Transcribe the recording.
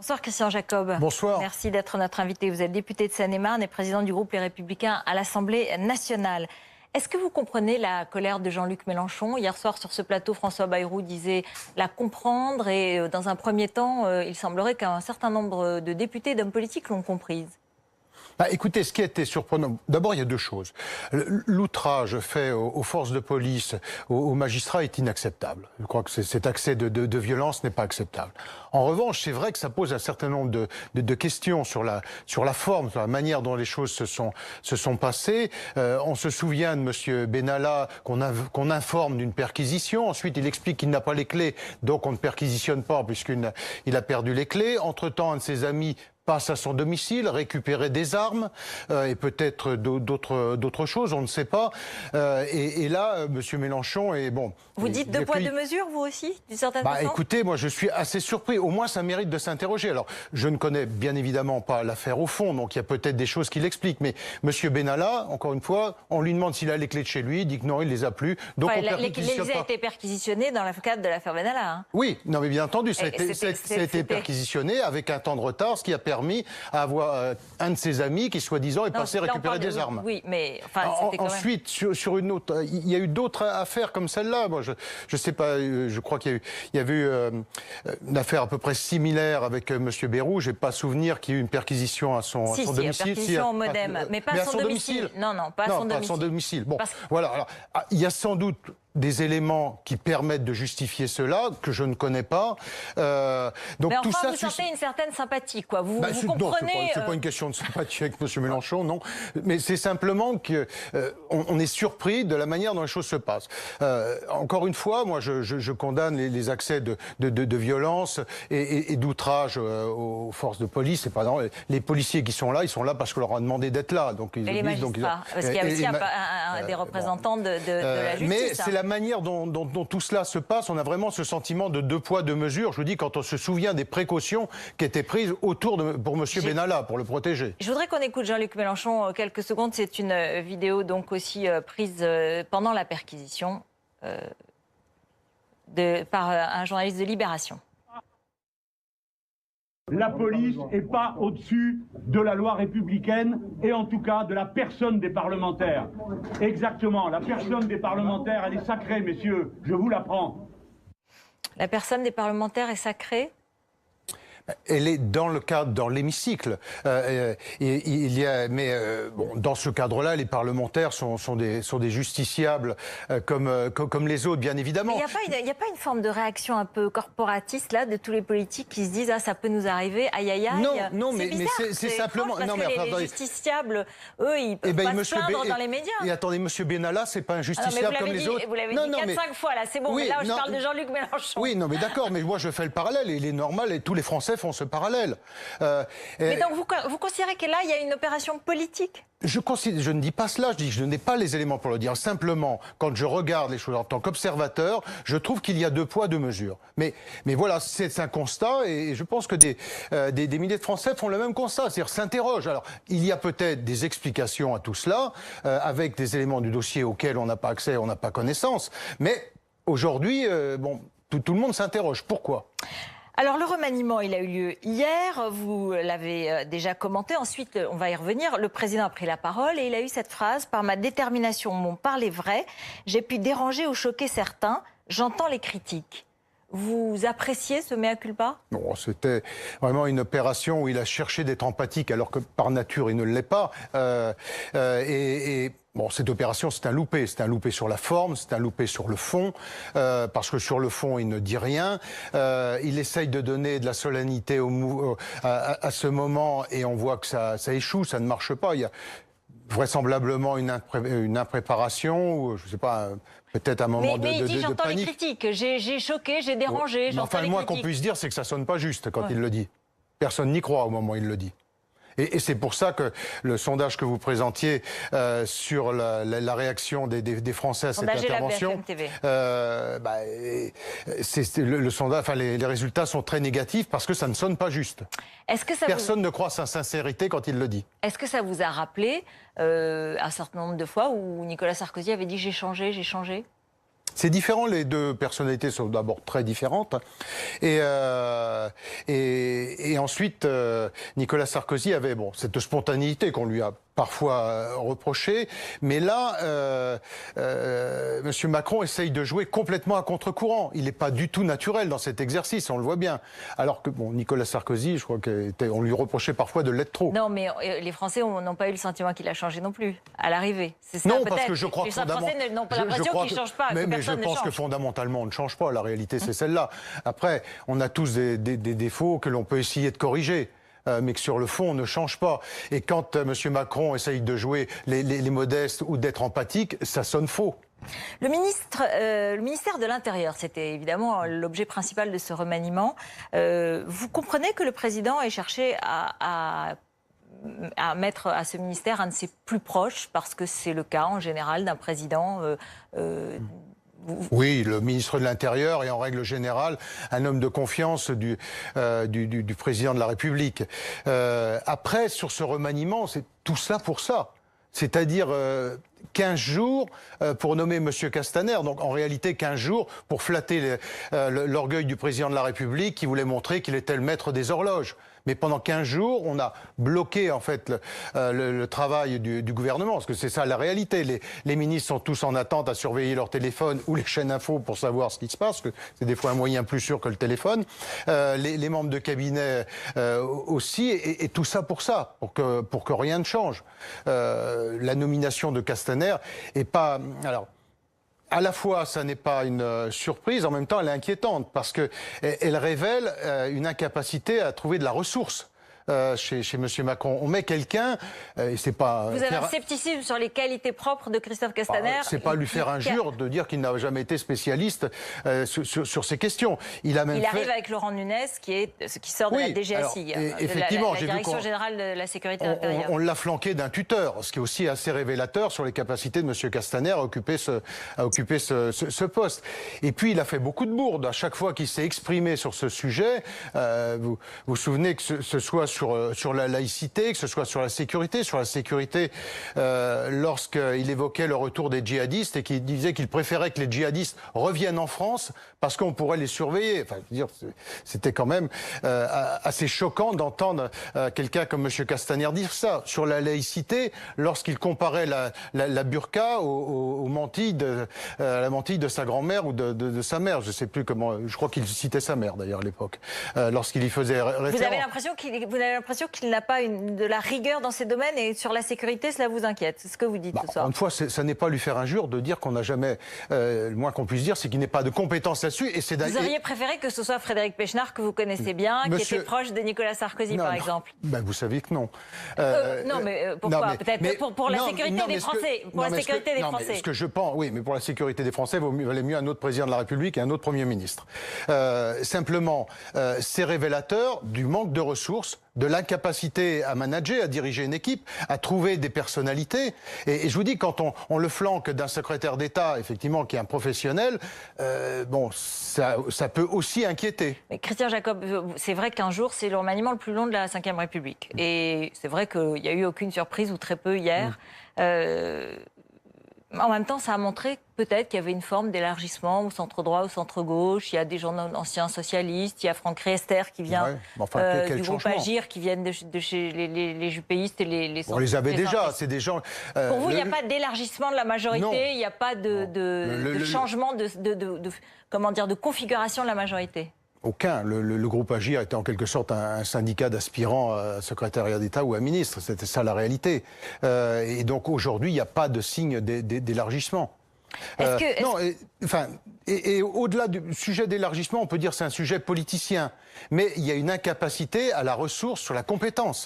Bonsoir Christian Jacob. Bonsoir. Merci d'être notre invité. Vous êtes député de Seine-et-Marne et président du groupe Les Républicains à l'Assemblée nationale. Est-ce que vous comprenez la colère de Jean-Luc Mélenchon? Hier soir sur ce plateau, François Bayrou disait la comprendre et dans un premier temps, il semblerait qu'un certain nombre de députés et d'hommes politiques l'ont comprise. Écoutez, ce qui a été surprenant, d'abord il y a deux choses. L'outrage fait aux forces de police, aux magistrats est inacceptable. Je crois que cet accès de violence n'est pas acceptable. En revanche, c'est vrai que ça pose un certain nombre de questions sur la forme, sur la manière dont les choses se sont passées. On se souvient de M. Benalla qu'on informe d'une perquisition. Ensuite, il explique qu'il n'a pas les clés, donc on ne perquisitionne pas puisqu'il a perdu les clés. Entre-temps, un de ses amis passe à son domicile, récupérer des armes et peut-être d'autres choses, on ne sait pas. Et là, M. Mélenchon est bon. Vous dites deux poids, deux mesures, vous aussi, d'une certaine façon? Écoutez, moi je suis assez surpris. Au moins, ça mérite de s'interroger. Alors, je ne connais bien évidemment pas l'affaire au fond, donc il y a peut-être des choses qui l'expliquent. Mais M. Benalla, encore une fois, on lui demande s'il a les clés de chez lui, il dit que non, il les a plus. Donc enfin, on perquisitionne les a été perquisitionnées dans le cadre de l'affaire Benalla. Hein. Oui, non mais bien entendu, ça a été perquisitionné avec un temps de retard, ce qui a permis à avoir un de ses amis qui, soi-disant, est passé récupérer des armes. Oui, mais enfin, ensuite, sur une autre, il y a eu d'autres affaires comme celle-là. Moi, je sais pas, je crois qu'il y avait eu une affaire à peu près similaire avec M. Bayrou. J'ai pas souvenir qu'il y ait eu une perquisition à son domicile. Perquisition au modem, mais pas à son domicile. Non, pas à son domicile. Bon, voilà. Alors, il y a sans doute des éléments qui permettent de justifier cela, que je ne connais pas. Donc mais enfin, tout ça, vous sentez une certaine sympathie, quoi. Vous comprenez... Non, c'est pas une question de sympathie avec M. Mélenchon, non. Mais c'est simplement qu'on est surpris de la manière dont les choses se passent. Encore une fois, moi, je condamne les accès de violence et d'outrage aux forces de police. C'est pas non, les policiers qui sont là, ils sont là parce qu'on leur a demandé d'être là. Donc ils obligent, parce qu'il y a aussi des représentants de la justice. Mais c'est la manière dont tout cela se passe, on a vraiment ce sentiment de deux poids, deux mesures. Je vous dis, quand on se souvient des précautions qui étaient prises pour M. Benalla, pour le protéger. Je voudrais qu'on écoute Jean-Luc Mélenchon quelques secondes. C'est une vidéo donc aussi prise pendant la perquisition par un journaliste de Libération. La police n'est pas au-dessus de la loi républicaine et en tout cas de la personne des parlementaires. Exactement, la personne des parlementaires, elle est sacrée, messieurs, je vous l'apprends. La personne des parlementaires est sacrée ? Elle est dans le cadre, dans l'hémicycle. Bon, dans ce cadre-là, les parlementaires sont des justiciables comme les autres, bien évidemment. Il n'y a pas une forme de réaction un peu corporatiste là de tous les politiques qui se disent ah ça peut nous arriver, aïe aïe aïe. Non, mais c'est simplement parce que les justiciables, eux, ils peuvent pas se plaindre dans les médias. Et attendez, M. Benalla, c'est pas un justiciable comme les autres. Vous l'avez dit 4-5 fois là, c'est bon. Oui, mais là, je parle de Jean-Luc Mélenchon. Oui, non, mais d'accord, mais moi je fais le parallèle. Il est normal et tous les Français font ce parallèle. Mais donc vous considérez que là, il y a une opération politique ? Je ne dis pas cela, je dis que je n'ai pas les éléments pour le dire. Simplement, quand je regarde les choses en tant qu'observateur, je trouve qu'il y a deux poids, deux mesures. Mais voilà, c'est un constat et je pense que des milliers de Français font le même constat, c'est-à-dire s'interrogent. Alors, il y a peut-être des explications à tout cela, avec des éléments du dossier auxquels on n'a pas accès, on n'a pas connaissance. Mais aujourd'hui, tout le monde s'interroge. Pourquoi ? Alors le remaniement, il a eu lieu hier, vous l'avez déjà commenté, ensuite on va y revenir. Le président a pris la parole et il a eu cette phrase « Par ma détermination, mon parler vrai, j'ai pu déranger ou choquer certains, j'entends les critiques ». Vous appréciez ce mea culpa ? Non, c'était vraiment une opération où il a cherché d'être empathique alors que par nature il ne l'est pas. Bon, cette opération, c'est un loupé. C'est un loupé sur la forme, c'est un loupé sur le fond, parce que sur le fond, il ne dit rien. Il essaye de donner de la solennité à ce moment et on voit que ça échoue, ça ne marche pas. Il y a vraisemblablement une impréparation, ou je ne sais pas, peut-être un moment de panique. Mais il dit j'entends les critiques, j'ai choqué, j'ai dérangé, j'entends les critiques. Le moins qu'on puisse dire, c'est que ça ne sonne pas juste quand il le dit. Personne n'y croit au moment où il le dit. Et c'est pour ça que le sondage que vous présentiez sur la réaction des Français à cette intervention, le sondage, enfin les résultats sont très négatifs parce que ça ne sonne pas juste. Personne ne croit sa sincérité quand il le dit. Est-ce que ça vous a rappelé un certain nombre de fois où Nicolas Sarkozy avait dit j'ai changé, j'ai changé ? C'est différent, les deux personnalités sont d'abord très différentes. Et ensuite, Nicolas Sarkozy avait cette spontanéité qu'on lui a parfois reproché, mais là, M. Macron essaye de jouer complètement à contre-courant. Il n'est pas du tout naturel dans cet exercice, on le voit bien. Alors que Nicolas Sarkozy, je crois qu'on lui reprochait parfois de l'être trop. Non, mais les Français n'ont pas eu le sentiment qu'il a changé non plus, à l'arrivée. C'est ça, non, parce que je crois que les Français n'ont pas l'impression qu'il ne change pas. Mais je pense que fondamentalement, on ne change pas. La réalité, c'est celle-là. Après, on a tous des défauts que l'on peut essayer de corriger. Mais que sur le fond, on ne change pas. Et quand M. Macron essaye de jouer les modestes ou d'être empathique, ça sonne faux. Le ministère de l'Intérieur, c'était évidemment l'objet principal de ce remaniement. Vous comprenez que le président ait cherché à mettre à ce ministère un de ses plus proches, parce que c'est le cas en général d'un président... Oui, le ministre de l'Intérieur est en règle générale un homme de confiance du président de la République. Après, sur ce remaniement, c'est tout ça pour ça. C'est-à-dire 15 jours pour nommer M. Castaner. Donc en réalité 15 jours pour flatter l'orgueil du président de la République qui voulait montrer qu'il était le maître des horloges. Mais pendant 15 jours, on a bloqué en fait le travail du gouvernement, parce que c'est ça la réalité. Les ministres sont tous en attente à surveiller leur téléphone ou les chaînes info pour savoir ce qui se passe, parce que c'est des fois un moyen plus sûr que le téléphone. Les membres de cabinet aussi, et tout ça pour que rien ne change. La nomination de Castaner est pas... Alors, à la fois, ça n'est pas une surprise, en même temps, elle est inquiétante parce qu'elle révèle une incapacité à trouver de la ressource. Chez M. Macron. On met quelqu'un, et c'est pas... Vous avez un scepticisme sur les qualités propres de Christophe Castaner. C'est pas lui faire injure de dire qu'il n'a jamais été spécialiste sur ces questions. Il arrive avec Laurent Nunez, qui sort de la DGSI, effectivement, la Direction Générale de la Sécurité Intérieure. On l'a flanqué d'un tuteur, ce qui est aussi assez révélateur sur les capacités de M. Castaner à occuper ce poste. Et puis, il a fait beaucoup de bourdes. À chaque fois qu'il s'est exprimé sur ce sujet, vous vous souvenez que ce soit sur la laïcité, que ce soit sur la sécurité, lorsqu'il évoquait le retour des djihadistes et qu'il disait qu'il préférait que les djihadistes reviennent en France parce qu'on pourrait les surveiller. Enfin, je veux dire, c'était quand même assez choquant d'entendre quelqu'un comme M. Castaner dire ça. Sur la laïcité, lorsqu'il comparait la burqa à la mantille de sa grand-mère ou de sa mère, je ne sais plus comment, je crois qu'il citait sa mère d'ailleurs à l'époque, lorsqu'il y faisait référence. Vous avez l'impression qu'il n'a pas de la rigueur dans ces domaines, et sur la sécurité, cela vous inquiète? C'est ce que vous dites ce soir. Une fois, ça n'est pas lui faire injure de dire qu'on n'a jamais... le moins qu'on puisse dire, c'est qu'il n'est pas de compétences là-dessus. Vous auriez préféré que ce soit Frédéric Pechnard, que vous connaissez bien, qui était proche de Nicolas Sarkozy, par exemple? Vous savez que non. Non, mais pourquoi? Peut-être pour la sécurité des Français. Pour la sécurité des Français. Ce que je pense, oui, mais pour la sécurité des Français, il valait mieux un autre président de la République et un autre Premier ministre. Simplement, c'est révélateur du manque de ressources, de l'incapacité à manager, à diriger une équipe, à trouver des personnalités. Et je vous dis, quand on le flanque d'un secrétaire d'État, effectivement, qui est un professionnel, ça peut aussi inquiéter. Mais Christian Jacob, c'est vrai qu'un jour, c'est le remaniement le plus long de la Ve République. Et c'est vrai qu'il n'y a eu aucune surprise, ou très peu hier. En même temps, ça a montré peut-être qu'il y avait une forme d'élargissement au centre-droit, au centre-gauche. Il y a des gens anciens socialistes, il y a Franck Riester qui vient du groupe Agir, qui viennent de chez les jupéistes et les on les avait déjà, c'est des gens... Pour vous, il n'y a pas d'élargissement de la majorité, il n'y a pas de changement de configuration de la majorité? Aucun. Le groupe Agir était en quelque sorte un syndicat d'aspirants à secrétariat d'État ou à ministre. C'était ça la réalité. Et donc aujourd'hui, il n'y a pas de signe d'élargissement. Et au-delà du sujet d'élargissement, on peut dire que c'est un sujet politicien. Mais il y a une incapacité à la ressource sur la compétence.